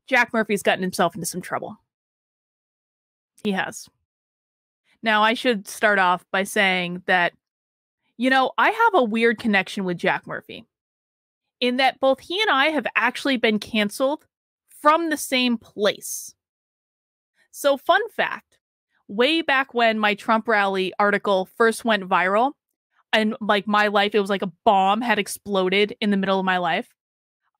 Jack Murphy's gotten himself into some trouble. He has. Now, I should start off by saying that, you know, I have a weird connection with Jack Murphy in that both he and I have actually been canceled from the same place. So, fun fact, way back when my Trump rally article first went viral, and like my life, it was like a bomb had exploded in the middle of my life.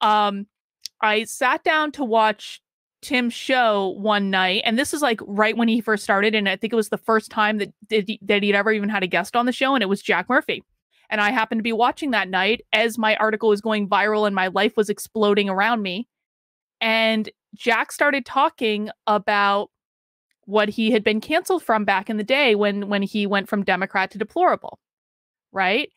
I sat down to watch Tim's show one night, and this is like right when he first started, and I think it was the first time that he'd ever even had a guest on the show, and it was Jack Murphy. And I happened to be watching that night as my article was going viral and my life was exploding around me. And Jack started talking about what he had been canceled from back in the day when he went from Democrat to deplorable, right?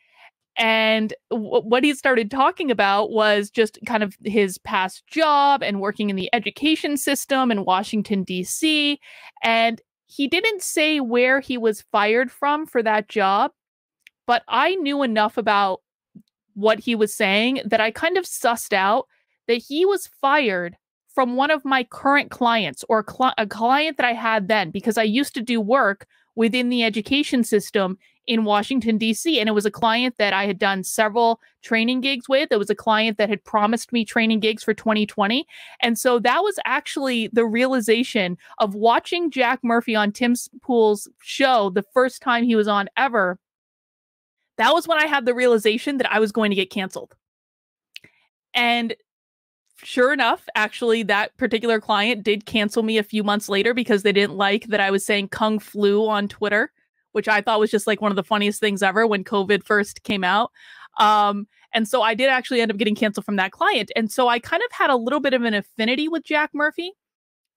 And what he started talking about was just kind of his past job and working in the education system in Washington, D.C. And he didn't say where he was fired from for that job, but I knew enough about what he was saying that I kind of sussed out that he was fired from one of my current clients, or a client that I had then, because I used to do work within the education system in Washington, D.C. And it was a client that I had done several training gigs with. It was a client that had promised me training gigs for 2020. And so that was actually the realization of watching Jack Murphy on Tim Pool's show the first time he was on ever. That was when I had the realization that I was going to get canceled. And sure enough, actually, that particular client did cancel me a few months later because they didn't like that I was saying Kung Flu on Twitter, which I thought was just like one of the funniest things ever when COVID first came out. And so I did actually end up getting canceled from that client. And so I kind of had a little bit of an affinity with Jack Murphy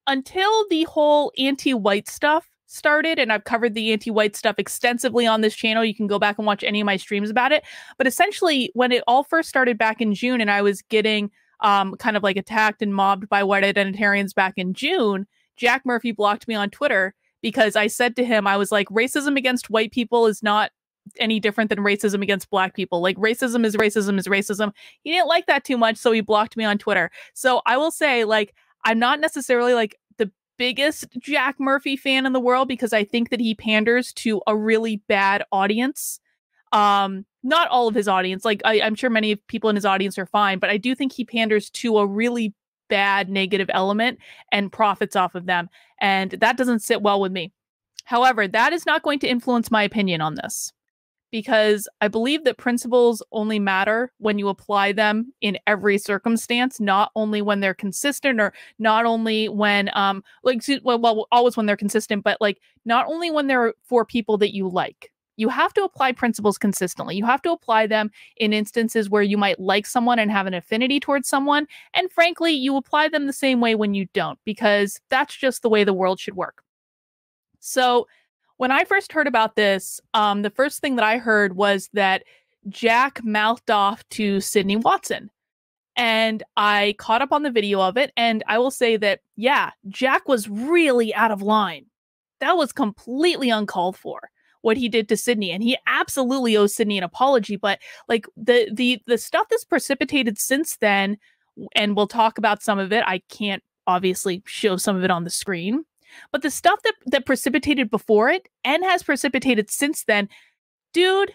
until the whole anti-white stuff started. And I've covered the anti-white stuff extensively on this channel. You can go back and watch any of my streams about it. But essentially, when it all first started back in June and I was getting kind of like attacked and mobbed by white identitarians back in June, Jack Murphy blocked me on Twitter because I said to him, I was like, racism against white people is not any different than racism against black people. Like, racism is racism is racism. He didn't like that too much, so he blocked me on Twitter. So I will say, like, I'm not necessarily like the biggest Jack Murphy fan in the world because I think that he panders to a really bad audience. Not all of his audience, like I'm sure many people in his audience are fine, but I do think he panders to a really bad negative element and profits off of them. And that doesn't sit well with me. However, that is not going to influence my opinion on this because I believe that principles only matter when you apply them in every circumstance, not only when they're consistent or not only when, always when they're consistent, but like not only when they're for people that you like. You have to apply principles consistently. You have to apply them in instances where you might like someone and have an affinity towards someone. And frankly, you apply them the same way when you don't, because that's just the way the world should work. So when I first heard about this, the first thing that I heard was that Jack mouthed off to Sydney Watson. And I caught up on the video of it. And I will say that, yeah, Jack was really out of line. That was completely uncalled for, what he did to Sydney, and he absolutely owes Sydney an apology. But like the stuff that's precipitated since then, and we'll talk about some of it. I can't obviously show some of it on the screen, but the stuff that precipitated before it and has precipitated since then, dude.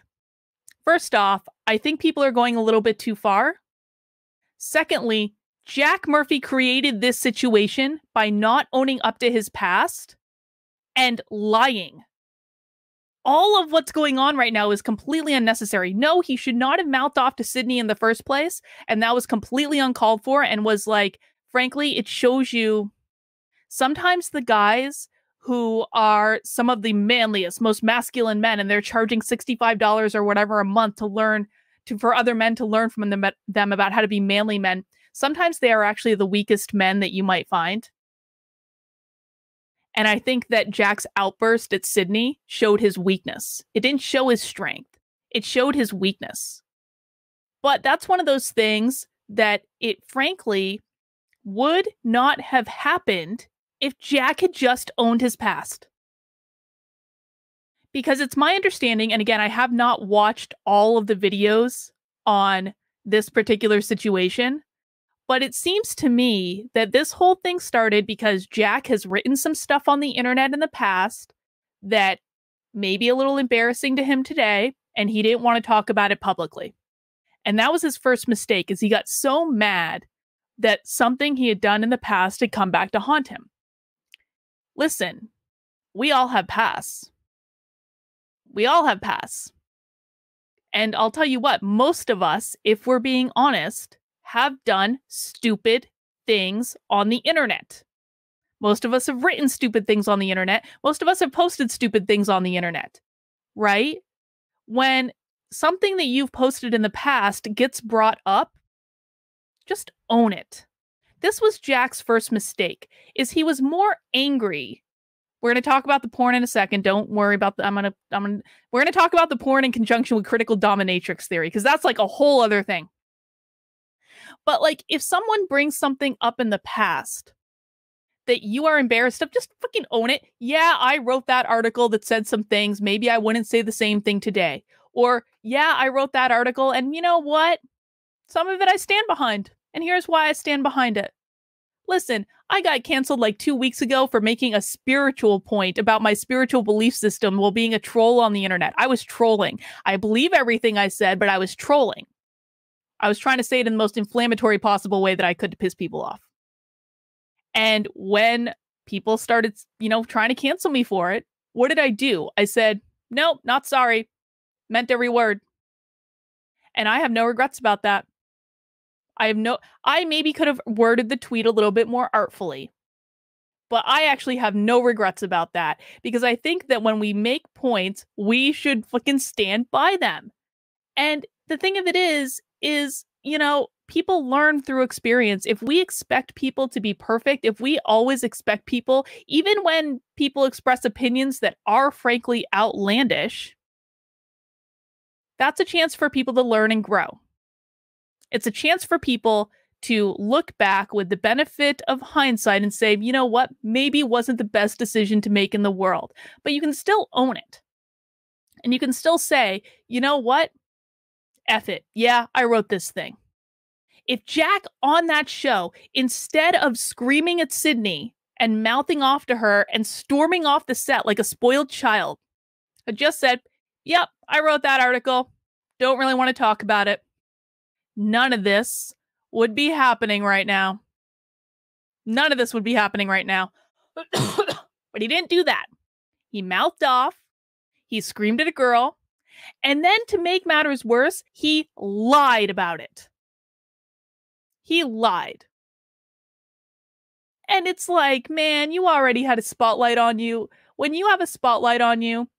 First off, I think people are going a little bit too far. Secondly, Jack Murphy created this situation by not owning up to his past and lying. All of what's going on right now is completely unnecessary. No, he should not have mouthed off to Sydney in the first place. And that was completely uncalled for and was like, frankly, it shows you sometimes the guys who are some of the manliest, most masculine men, and they're charging $65 or whatever a month to learn for other men to learn from them about how to be manly men. Sometimes they are actually the weakest men that you might find. And I think that Jack's outburst at Sydney showed his weakness. It didn't show his strength. It showed his weakness. But that's one of those things that it frankly would not have happened if Jack had just owned his past. Because it's my understanding, and again, I have not watched all of the videos on this particular situation, But it seems to me that this whole thing started because Jack has written some stuff on the internet in the past that may be a little embarrassing to him today, and he didn't want to talk about it publicly. And that was his first mistake, is he got so mad that something he had done in the past had come back to haunt him. Listen, we all have pasts. We all have pasts. And I'll tell you what, most of us, if we're being honest, have done stupid things on the internet. Most of us have written stupid things on the internet. Most of us have posted stupid things on the internet, right? When something that you've posted in the past gets brought up, just own it. This was Jack's first mistake, is he was more angry. We're going to talk about the porn in a second. Don't worry about the, we're going to talk about the porn in conjunction with critical dominatrix theory, because that's like a whole other thing. But like, if someone brings something up in the past that you are embarrassed of, just fucking own it. Yeah, I wrote that article that said some things. Maybe I wouldn't say the same thing today. Or, yeah, I wrote that article, and you know what? Some of it I stand behind. And here's why I stand behind it. Listen, I got canceled like 2 weeks ago for making a spiritual point about my spiritual belief system while being a troll on the internet. I was trolling. I believe everything I said, but I was trolling. I was trying to say it in the most inflammatory possible way that I could to piss people off. And when people started, trying to cancel me for it, what did I do? I said, nope, not sorry. Meant every word. And I have no regrets about that. I maybe could have worded the tweet a little bit more artfully, but I actually have no regrets about that, because I think that when we make points, we should fucking stand by them. And the thing of it is, people learn through experience. If we expect people to be perfect, if we always expect people, even when people express opinions that are frankly outlandish, that's a chance for people to learn and grow. It's a chance for people to look back with the benefit of hindsight and say, you know what, maybe it wasn't the best decision to make in the world. But you can still own it. And you can still say, you know what? F it. Yeah, I wrote this thing. If Jack on that show, instead of screaming at Sydney and mouthing off to her and storming off the set like a spoiled child, had just said, yep, I wrote that article. Don't really want to talk about it. None of this would be happening right now. None of this would be happening right now. But he didn't do that. He mouthed off. He screamed at a girl. And then, to make matters worse, he lied about it. He lied. And it's like, man, you already had a spotlight on you. When you have a spotlight on you,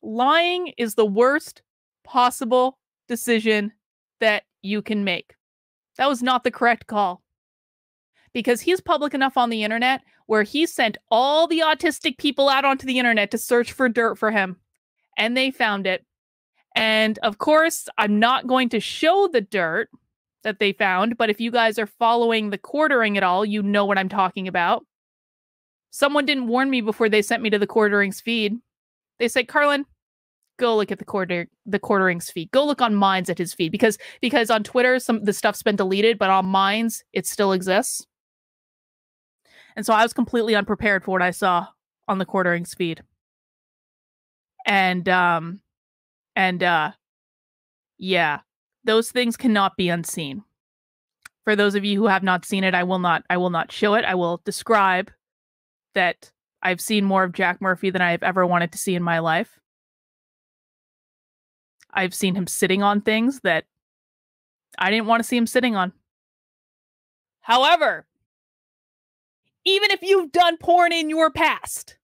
lying is the worst possible decision that you can make. That was not the correct call. Because he's public enough on the internet where he sent all the autistic people out onto the internet to search for dirt for him. And they found it. And of course, I'm not going to show the dirt that they found, but if you guys are following the quartering at all, you know what I'm talking about. Someone didn't warn me before they sent me to the quartering's feed. They said, Carlin, go look at the quartering's feed. Go look on Minds at his feed, because on Twitter the stuff's been deleted, but on Minds it still exists. And so I was completely unprepared for what I saw on the quartering's feed. And yeah, those things cannot be unseen. For those of you who have not seen it, I will not show it. I will describe that I've seen more of Jack Murphy than I've ever wanted to see in my life. I've seen him sitting on things that I didn't want to see him sitting on. However, even if you've done porn in your past,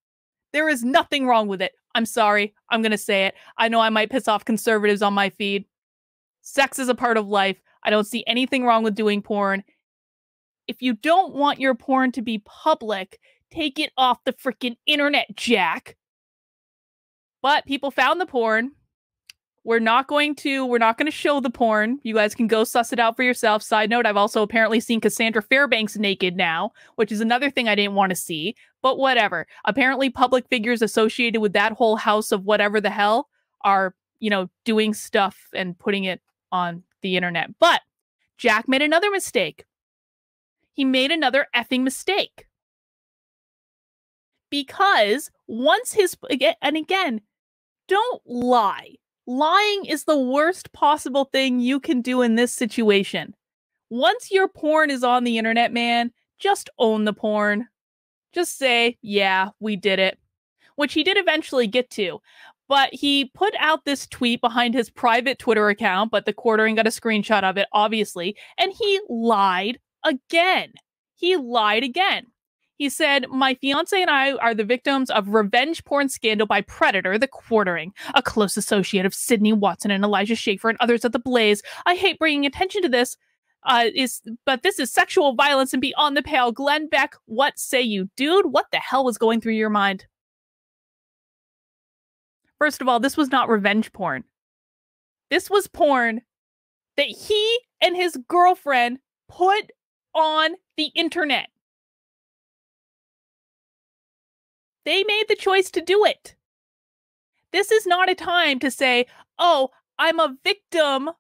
there is nothing wrong with it. I'm sorry. I'm going to say it. I know I might piss off conservatives on my feed. Sex is a part of life. I don't see anything wrong with doing porn. If you don't want your porn to be public, take it off the freaking internet, Jack. But people found the porn. We're not going to show the porn. You guys can go suss it out for yourself. Side note, I've also apparently seen Cassandra Fairbanks naked now, which is another thing I didn't want to see, but whatever. Apparently public figures associated with that whole house of whatever the hell are, doing stuff and putting it on the internet. But Jack made another mistake. he made another effing mistake. Because once and again, don't lie. Lying is the worst possible thing you can do in this situation. Once your porn is on the internet, man, just own the porn. Just say, yeah, we did it. Which he did eventually get to. But he put out this tweet behind his private Twitter account, but the quartering got a screenshot of it, obviously, and he lied again. He lied again. He said, my fiance and I are the victims of revenge porn scandal by Predator, the quartering, a close associate of Sydney Watson and Elijah Schaefer and others at the Blaze. I hate bringing attention to this, but this is sexual violence and beyond the pale. Glenn Beck, what say you? Dude, what the hell was going through your mind? First of all, this was not revenge porn. This was porn that he and his girlfriend put on the internet. They made the choice to do it. This is not a time to say, oh, I'm a victim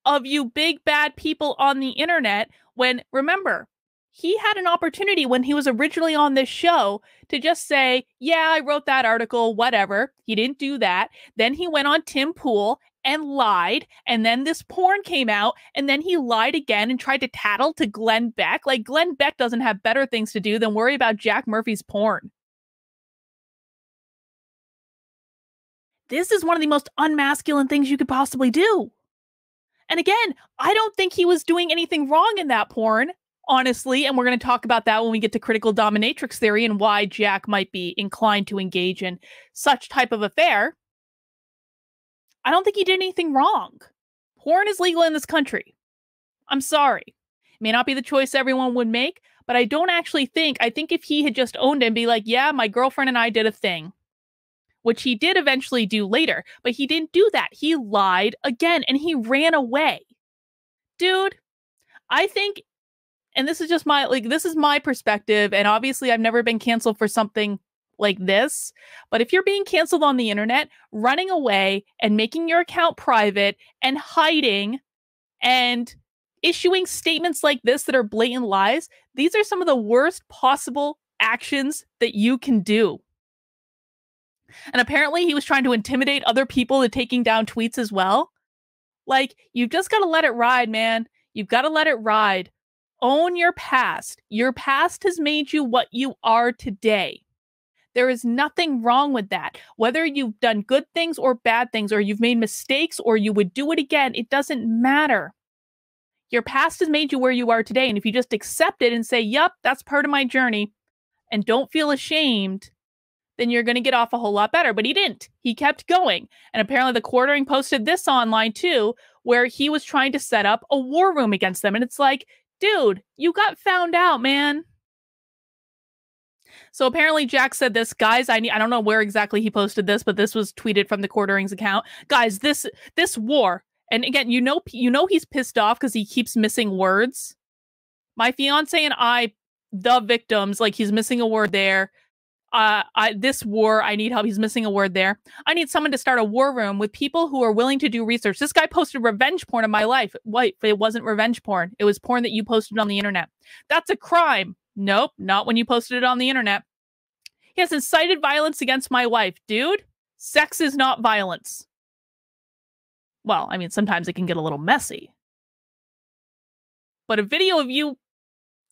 of you big bad people on the internet, when, remember, he had an opportunity when he was originally on this show to just say, yeah, I wrote that article, whatever. He didn't do that. Then he went on Tim Pool and lied, and then this porn came out, and then he lied again and tried to tattle to Glenn Beck. Like, Glenn Beck doesn't have better things to do than worry about Jack Murphy's porn. This is one of the most unmasculine things you could possibly do. And again, I don't think he was doing anything wrong in that porn, honestly, and we're going to talk about that when we get to Critical Dominatrix Theory and why Jack might be inclined to engage in such type of affair. I don't think he did anything wrong. Porn is legal in this country. I'm sorry. It may not be the choice everyone would make, but I don't actually think, I think if he had just owned it and be like, yeah, my girlfriend and I did a thing, which he did eventually do later, but he didn't do that. He lied again, and he ran away. Dude, I think, and this is just my, this is my perspective, and obviously I've never been canceled for something like this, but if you're being canceled on the internet, running away and making your account private and hiding and issuing statements like this that are blatant lies, these are some of the worst possible actions that you can do. And apparently he was trying to intimidate other people to taking down tweets as well. Like, you've just got to let it ride, man. You've got to let it ride. Own your past. Your past has made you what you are today. There is nothing wrong with that. Whether you've done good things or bad things, or you've made mistakes, or you would do it again, it doesn't matter. Your past has made you where you are today. And if you just accept it and say, yup, that's part of my journey, and don't feel ashamed, then you're going to get off a whole lot better. But he didn't. He kept going. And apparently the quartering posted this online too, where he was trying to set up a war room against them. And it's like, dude, you got found out, man. So apparently Jack said this, guys, I don't know where exactly he posted this, but this was tweeted from the quartering's account. Guys, this war, and again, you know he's pissed off because he keeps missing words. My fiance and I, the victims, like, he's missing a word there. This war, I need help. He's missing a word there. I need someone to start a war room with people who are willing to do research. This guy posted revenge porn in my life. Wait, it wasn't revenge porn. It was porn that you posted on the internet. That's a crime. Nope, not when you posted it on the internet. He has incited violence against my wife. Dude, sex is not violence. Well, I mean, sometimes it can get a little messy. But a video of you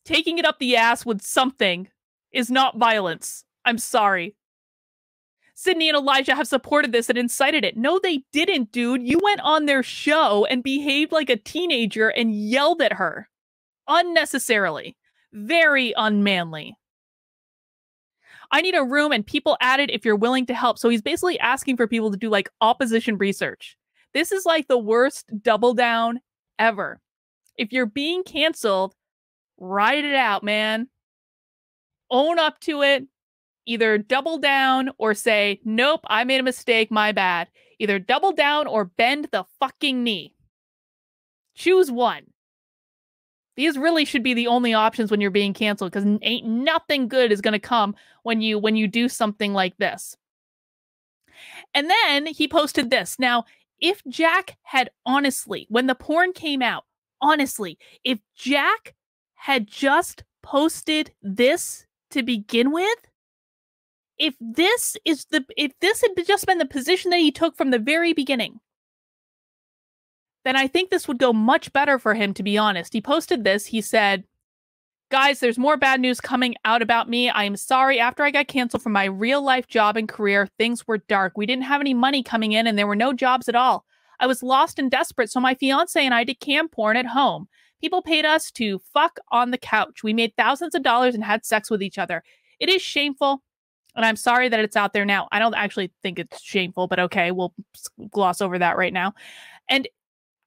taking it up the ass with something is not violence. I'm sorry. Sydney and Elijah have supported this and incited it. No, they didn't, dude. You went on their show and behaved like a teenager and yelled at her. Unnecessarily. Very unmanly. I need a room and people added if you're willing to help. So he's basically asking for people to do like opposition research. This is like the worst double down ever. If you're being canceled, write it out, man. Own up to it. Either double down or say, nope, I made a mistake, my bad. Either double down or bend the fucking knee. Choose one. These really should be the only options when you're being canceled, because ain't nothing good is going to come when you do something like this. And then he posted this. Now, if Jack had honestly, when the porn came out, honestly, if Jack had just posted this to begin with, if this had just been the position that he took from the very beginning, then I think this would go much better for him, to be honest. He posted this. He said, guys, there's more bad news coming out about me. I am sorry. After I got canceled from my real life job and career, things were dark. We didn't have any money coming in and there were no jobs at all. I was lost and desperate, so my fiance and I did cam porn at home. People paid us to fuck on the couch. We made thousands of dollars and had sex with each other. It is shameful, and I'm sorry that it's out there now. I don't actually think it's shameful, but okay, we'll gloss over that right now. And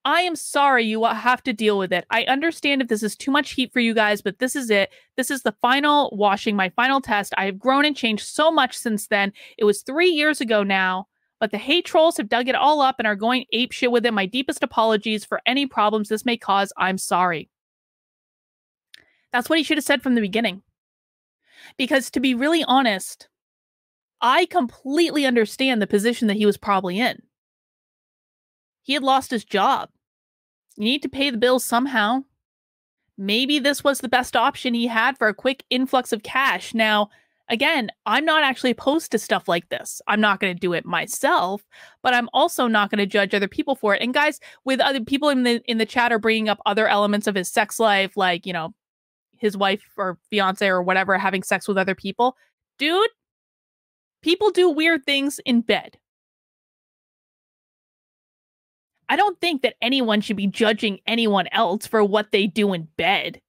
I am sorry you have to deal with it. I understand if this is too much heat for you guys, but this is it. This is the final washing, my final test. I have grown and changed so much since then. It was 3 years ago now, but the hate trolls have dug it all up and are going apeshit with it. My deepest apologies for any problems this may cause. I'm sorry. That's what he should have said from the beginning. Because to be really honest, I completely understand the position that he was probably in. He had lost his job. You need to pay the bills somehow. Maybe this was the best option he had for a quick influx of cash. Now, again, I'm not actually opposed to stuff like this. I'm not going to do it myself, but I'm also not going to judge other people for it. And guys, with other people in the chat are bringing up other elements of his sex life, like, you know, his wife or fiance or whatever having sex with other people. Dude, people do weird things in bed. I don't think that anyone should be judging anyone else for what they do in bed.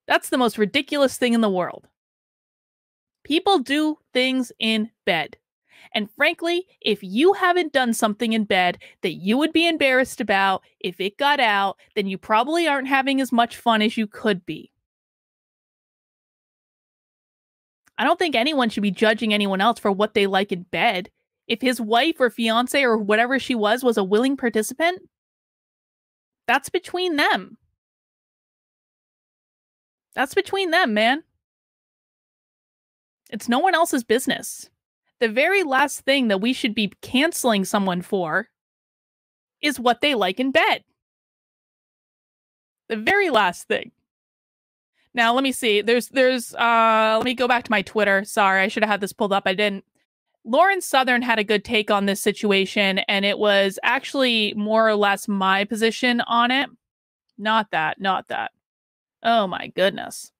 That's the most ridiculous thing in the world. People do things in bed. And frankly, if you haven't done something in bed that you would be embarrassed about, if it got out, then you probably aren't having as much fun as you could be. I don't think anyone should be judging anyone else for what they like in bed. If his wife or fiance or whatever she was a willing participant, that's between them. That's between them, man. It's no one else's business. The very last thing that we should be canceling someone for is what they like in bed. The very last thing. Now, let me see. Let me go back to my Twitter. Sorry, I should have had this pulled up. I didn't. Lauren Southern had a good take on this situation, and it was actually more or less my position on it. Not that. Oh my goodness.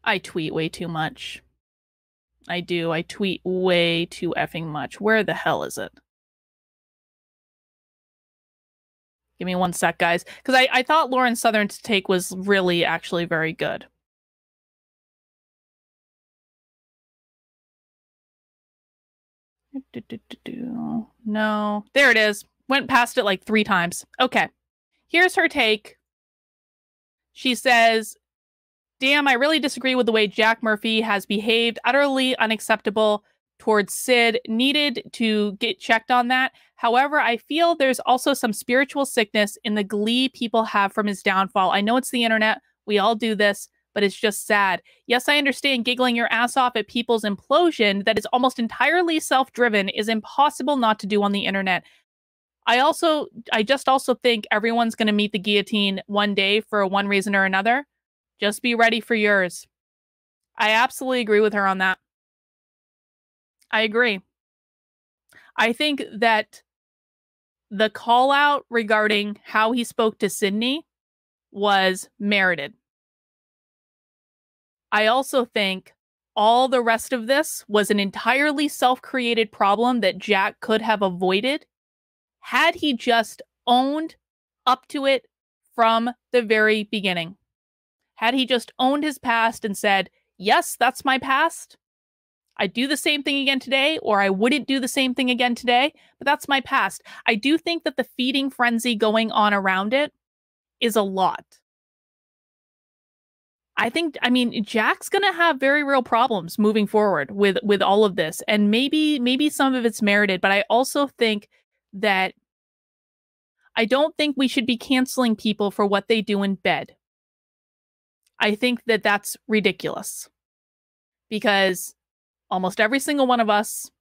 I tweet way too much. I do. I tweet way too effing much. Where the hell is it? Give me one sec, guys. Because I thought Lauren Southern's take was really actually very good. No. There it is. Went past it like 3 times. Okay. Here's her take. She says, damn, I really disagree with the way Jack Murphy has behaved. Utterly unacceptable towards Sid. Needed to get checked on that. However, I feel there's also some spiritual sickness in the glee people have from his downfall. I know it's the internet. We all do this, but it's just sad. Yes, I understand giggling your ass off at people's implosion that is almost entirely self-driven is impossible not to do on the internet. I just also think everyone's going to meet the guillotine one day for one reason or another. Just be ready for yours. I absolutely agree with her on that. I agree. I think that the call out regarding how he spoke to Sydney was merited. I also think all the rest of this was an entirely self-created problem that Jack could have avoided had he just owned up to it from the very beginning. Had he just owned his past and said, yes, that's my past. I'd do the same thing again today, or I wouldn't do the same thing again today, but that's my past. I do think that the feeding frenzy going on around it is a lot. I mean, Jack's going to have very real problems moving forward with all of this, and maybe some of it's merited, but I also think that I don't think we should be canceling people for what they do in bed. I think that that's ridiculous because almost every single one of us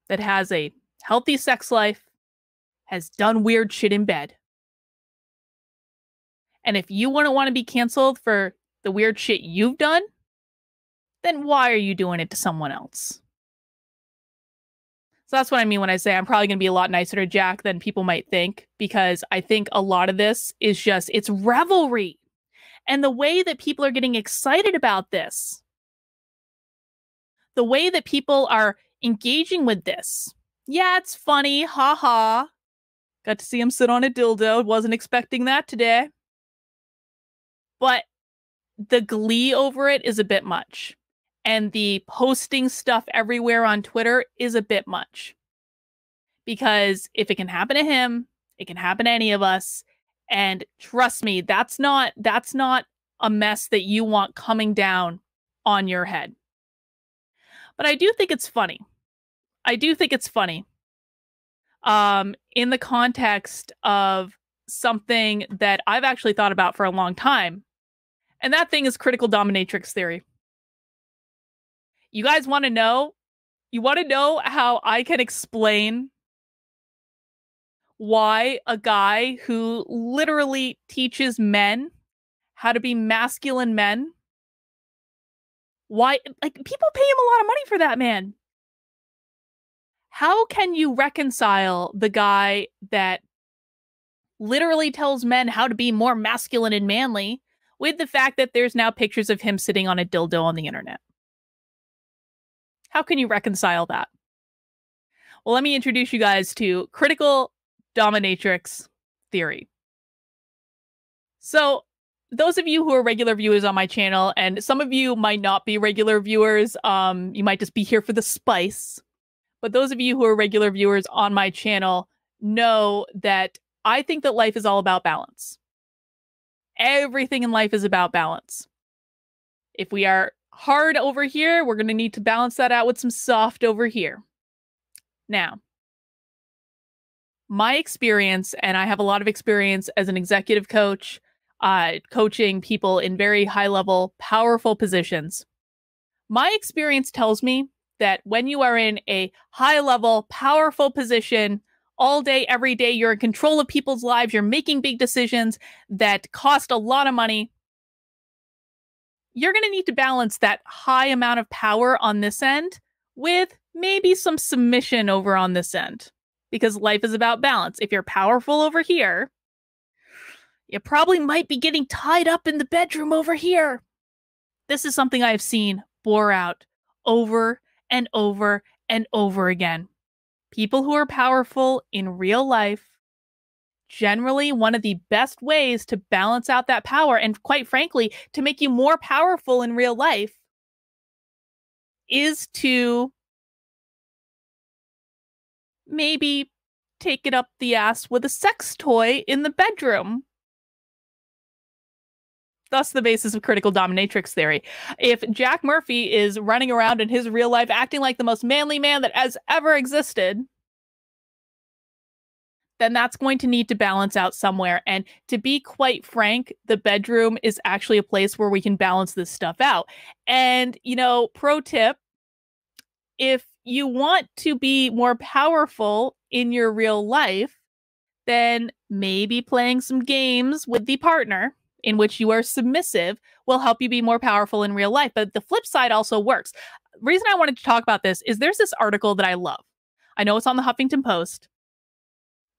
that has a healthy sex life has done weird shit in bed. And if you wouldn't want to be canceled for the weird shit you've done, then why are you doing it to someone else? So that's what I mean when I say I'm probably going to be a lot nicer to Jack than people might think, because I think a lot of this is just, it's revelry. And the way that people are getting excited about this, the way that people are engaging with this. Yeah, it's funny. Ha ha. Got to see him sit on a dildo. Wasn't expecting that today. But the glee over it is a bit much. And the posting stuff everywhere on Twitter is a bit much. Because if it can happen to him, it can happen to any of us. And trust me, that's not a mess that you want coming down on your head. But I do think it's funny. I do think it's funny. In the context of something that I've actually thought about for a long time. And that thing is critical dominatrix theory. You guys want to know? You want to know how I can explain why a guy who literally teaches men how to be masculine men, why, like, people pay him a lot of money for that, man. How can you reconcile the guy that literally tells men how to be more masculine and manly with the fact that there's now pictures of him sitting on a dildo on the internet? How can you reconcile that? Well, let me introduce you guys to critical dominatrix theory. So, those of you who are regular viewers on my channel, and some of you might not be regular viewers, you might just be here for the spice. But those of you who are regular viewers on my channel know that I think that life is all about balance. Everything in life is about balance. If we are hard over here, we're going to need to balance that out with some soft over here. Now, my experience, and I have a lot of experience as an executive coach, coaching people in very high-level, powerful positions. My experience tells me that when you are in a high-level, powerful position, all day, every day, you're in control of people's lives, you're making big decisions that cost a lot of money, you're going to need to balance that high amount of power on this end with maybe some submission over on this end. Because life is about balance. If you're powerful over here, you probably might be getting tied up in the bedroom over here. This is something I've seen bore out over and over and over again. People who are powerful in real life, generally one of the best ways to balance out that power, and quite frankly, to make you more powerful in real life, is to maybe take it up the ass with a sex toy in the bedroom. Thus the basis of critical dominatrix theory. If Jack Murphy is running around in his real life acting like the most manly man that has ever existed, then that's going to need to balance out somewhere. And to be quite frank, the bedroom is actually a place where we can balance this stuff out. And, you know, pro tip, if you want to be more powerful in your real life, then maybe playing some games with the partner in which you are submissive will help you be more powerful in real life. But the flip side also works. The reason I wanted to talk about this is there's this article that I love. I know it's on the Huffington Post,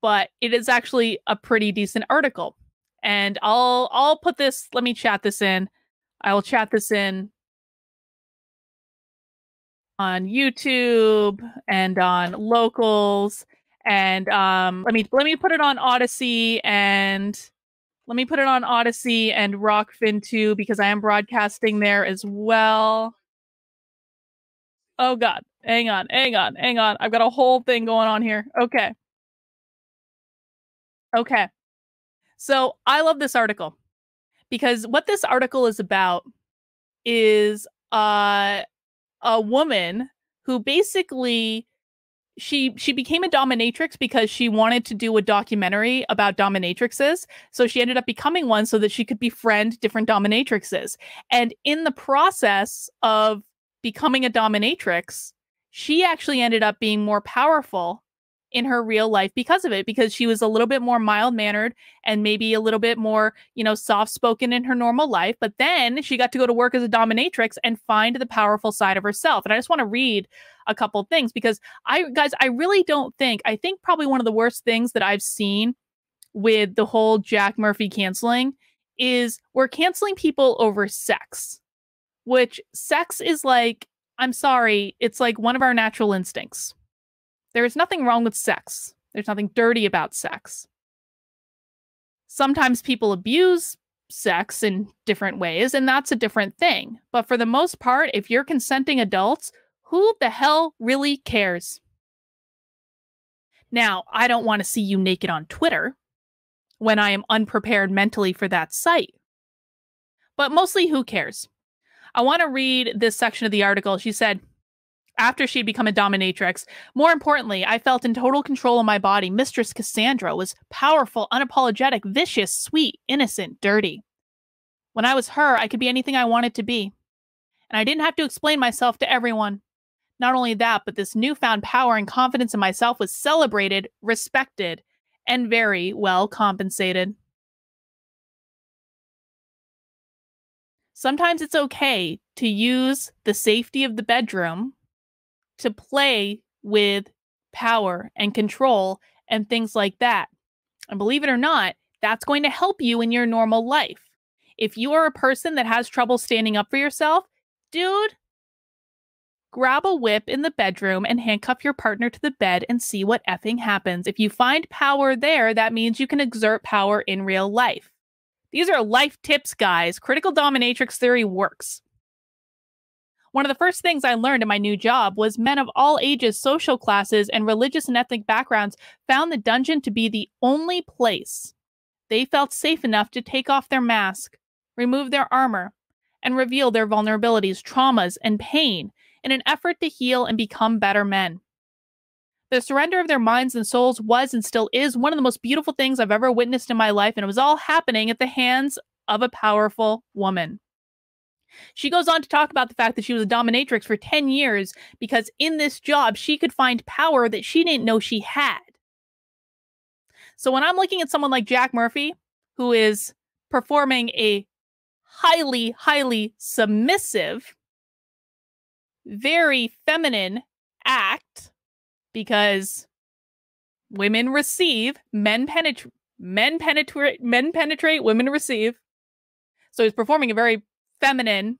but it is actually a pretty decent article. And I'll put this, let me chat this in. I will chat this in on YouTube and on Locals, and let me put it on Odyssey, and Rockfin too, because I am broadcasting there as well. Oh god, hang on. I've got a whole thing going on here. Okay. So I love this article because what this article is about is a woman who basically she became a dominatrix because she wanted to do a documentary about dominatrixes. So she ended up becoming one so that she could befriend different dominatrixes. And in the process of becoming a dominatrix, she actually ended up being more powerful in her real life because of it, because she was a little bit more mild-mannered and maybe a little bit more, soft-spoken in her normal life. But then she got to go to work as a dominatrix and find the powerful side of herself. And I just want to read a couple things because I really don't think, I think probably one of the worst things that I've seen with the whole Jack Murphy canceling is we're canceling people over sex, which sex is like, I'm sorry, it's like one of our natural instincts. There is nothing wrong with sex. There's nothing dirty about sex. Sometimes people abuse sex in different ways, and that's a different thing. But for the most part, if you're consenting adults, who the hell really cares? Now, I don't want to see you naked on Twitter when I am unprepared mentally for that site. But mostly, who cares? I want to read this section of the article. She said, after she'd become a dominatrix, more importantly, I felt in total control of my body. Mistress Cassandra was powerful, unapologetic, vicious, sweet, innocent, dirty. When I was her, I could be anything I wanted to be. And I didn't have to explain myself to everyone. Not only that, but this newfound power and confidence in myself was celebrated, respected, and very well compensated. Sometimes it's okay to use the safety of the bedroom to play with power and control and things like that. And believe it or not, that's going to help you in your normal life. If you are a person that has trouble standing up for yourself, dude, grab a whip in the bedroom and handcuff your partner to the bed and see what effing happens. If you find power there, that means you can exert power in real life. These are life tips, guys. Critical Dominatrix Theory works. One of the first things I learned in my new job was men of all ages, social classes, and religious and ethnic backgrounds found the dungeon to be the only place they felt safe enough to take off their mask, remove their armor, and reveal their vulnerabilities, traumas, and pain in an effort to heal and become better men. The surrender of their minds and souls was and still is one of the most beautiful things I've ever witnessed in my life, and it was all happening at the hands of a powerful woman. She goes on to talk about the fact that she was a dominatrix for 10 years because in this job, she could find power that she didn't know she had. So when I'm looking at someone like Jack Murphy, who is performing a highly, highly submissive, very feminine act, because women receive, men penetrate, women receive. So he's performing a very feminine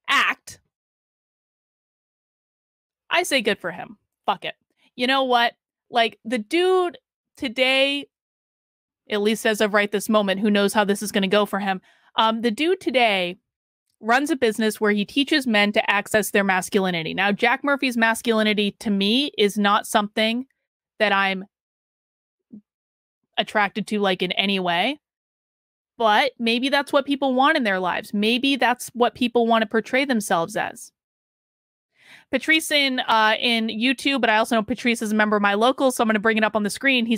act. I say good for him. Fuck it. You know what? Like, the dude today, at least as of right this moment, who knows how this is going to go for him, the dude today runs a business where he teaches men to access their masculinity. Now, Jack Murphy's masculinity, to me, is not something that I'm attracted to, like, in any way. But maybe that's what people want in their lives. Maybe that's what people want to portray themselves as. Patrice in YouTube, but I also know Patrice is a member of my local, so I'm going to bring it up on the screen. She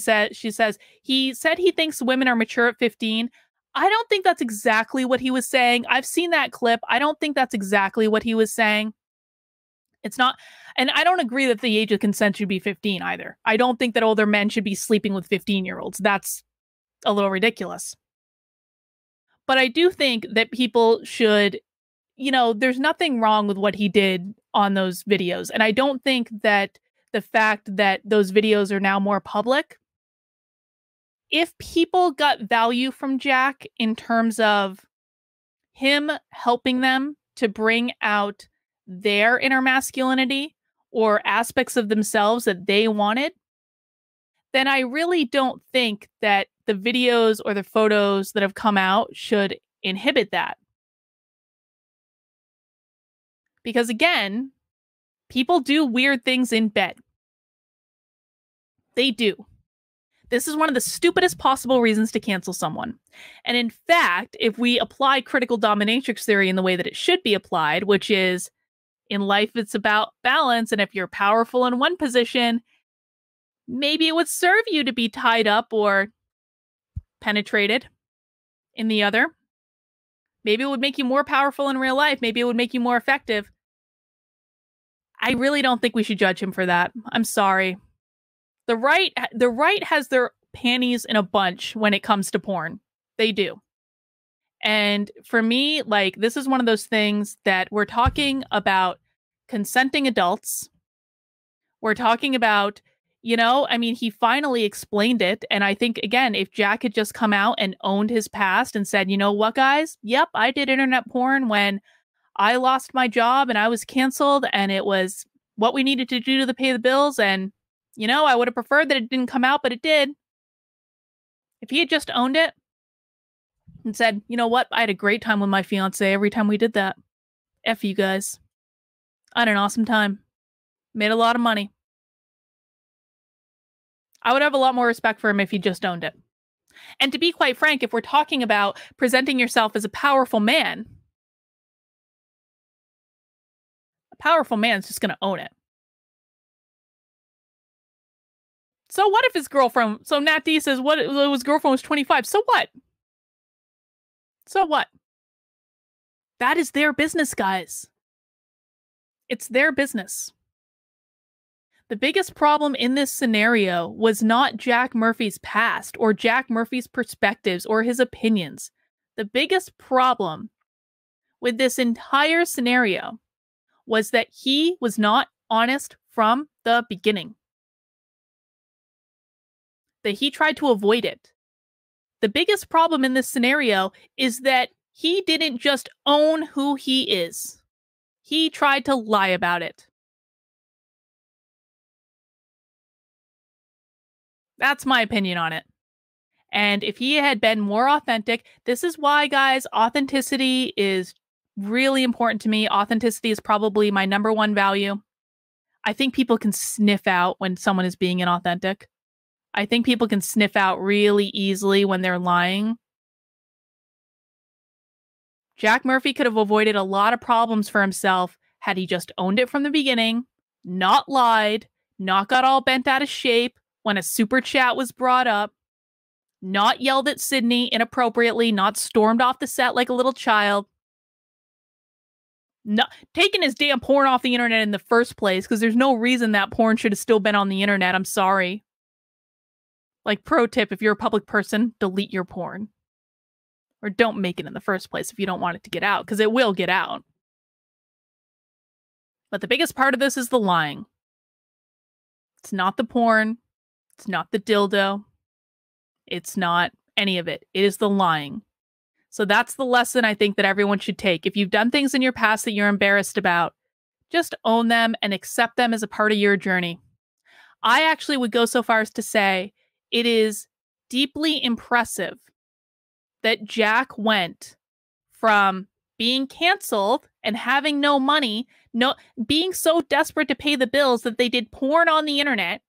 said he thinks women are mature at 15. I don't think that's exactly what he was saying. I've seen that clip. I don't think that's exactly what he was saying. It's not, and I don't agree that the age of consent should be 15 either. I don't think that older men should be sleeping with 15-year-olds. That's a little ridiculous. But I do think that people should, there's nothing wrong with what he did on those videos. And I don't think that the fact that those videos are now more public, if people got value from Jack in terms of him helping them to bring out their inner masculinity or aspects of themselves that they wanted, then I really don't think that the videos or the photos that have come out should inhibit that. Because again, people do weird things in bed. They do. This is one of the stupidest possible reasons to cancel someone. And in fact, if we apply critical dominatrix theory in the way that it should be applied, which is in life, it's about balance. And if you're powerful in one position, maybe it would serve you to be tied up or penetrated in the other. Maybe it would make you more powerful in real life. Maybe it would make you more effective. I really don't think we should judge him for that. I'm sorry. The right has their panties in a bunch when it comes to porn. They do. And for me, like, this is one of those things that we're talking about consenting adults. We're talking about, I mean, he finally explained it. And I think, again, if Jack had just come out and owned his past and said, you know what, guys? Yep, I did internet porn when I lost my job and I was canceled and it was what we needed to do to pay the bills. And, I would have preferred that it didn't come out, but it did. If he had just owned it and said, you know what? I had a great time with my fiance every time we did that. F you guys. I had an awesome time. Made a lot of money. I would have a lot more respect for him if he just owned it. And to be quite frank, if we're talking about presenting yourself as a powerful man's just going to own it. So what if his girlfriend, so Nat D says, what, his girlfriend was 25. So what? So what? That is their business, guys. It's their business. The biggest problem in this scenario was not Jack Murphy's past or Jack Murphy's perspectives or his opinions. The biggest problem with this entire scenario was that he was not honest from the beginning. That he tried to avoid it. The biggest problem in this scenario is that he didn't just own who he is. He tried to lie about it. That's my opinion on it. And if he had been more authentic, this is why, guys, authenticity is really important to me. Authenticity is probably my #1 value. I think people can sniff out when someone is being inauthentic. I think people can sniff out really easily when they're lying. Jack Murphy could have avoided a lot of problems for himself had he just owned it from the beginning, not lied, not got all bent out of shape when a super chat was brought up, not yelled at Sydney inappropriately, not stormed off the set like a little child, not taking his damn porn off the internet in the first place, because there's no reason that porn should have still been on the internet. I'm sorry. Like, pro tip, if you're a public person, delete your porn. Or don't make it in the first place if you don't want it to get out, because it will get out. But the biggest part of this is the lying. It's not the porn. It's not the dildo. It's not any of it. It is the lying. So that's the lesson I think that everyone should take. If you've done things in your past that you're embarrassed about, just own them and accept them as a part of your journey. I actually would go so far as to say it is deeply impressive that Jack went from being canceled and having no money, being so desperate to pay the bills that they did porn on the internet,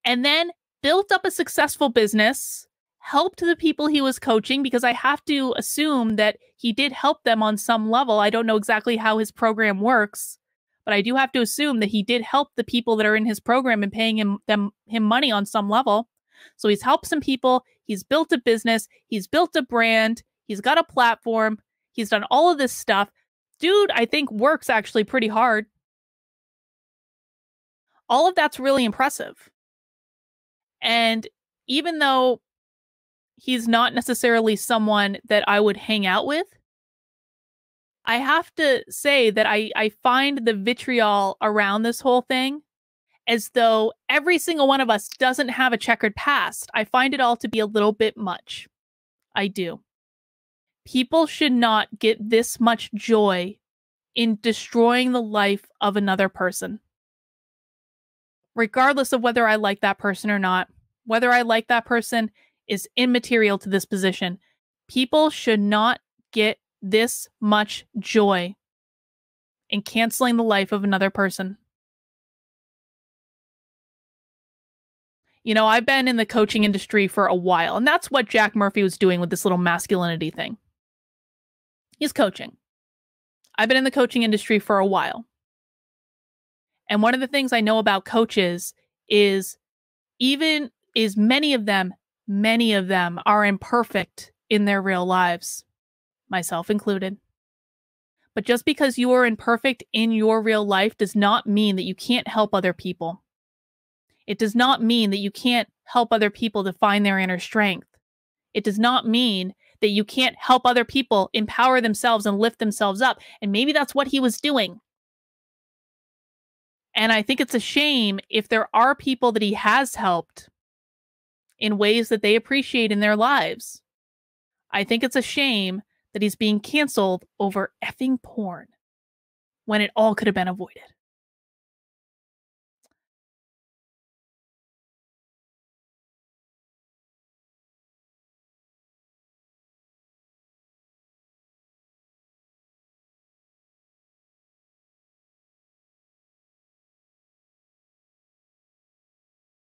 and then built up a successful business, helped the people he was coaching, because I have to assume that he did help them on some level. I don't know exactly how his program works, but I do have to assume that he did help the people that are in his program and paying him money on some level. So he's helped some people. He's built a business. He's built a brand. He's got a platform. He's done all of this stuff. Dude, I think works actually pretty hard. All of that's really impressive. And even though he's not necessarily someone that I would hang out with, I have to say that I find the vitriol around this whole thing as though every single one of us doesn't have a checkered past. I find it all to be a little bit much. I do. People should not get this much joy in destroying the life of another person. Regardless of whether I like that person or not, whether I like that person is immaterial to this position. People should not get this much joy in canceling the life of another person. You know, I've been in the coaching industry for a while, and that's what Jack Murphy was doing with this little masculinity thing. He's coaching. I've been in the coaching industry for a while. And one of the things I know about coaches is many of them are imperfect in their real lives, myself included. But just because you are imperfect in your real life does not mean that you can't help other people. It does not mean that you can't help other people to find their inner strength. It does not mean that you can't help other people empower themselves and lift themselves up. And maybe that's what he was doing. And I think it's a shame if there are people that he has helped in ways that they appreciate in their lives. I think it's a shame that he's being canceled over effing porn when it all could have been avoided.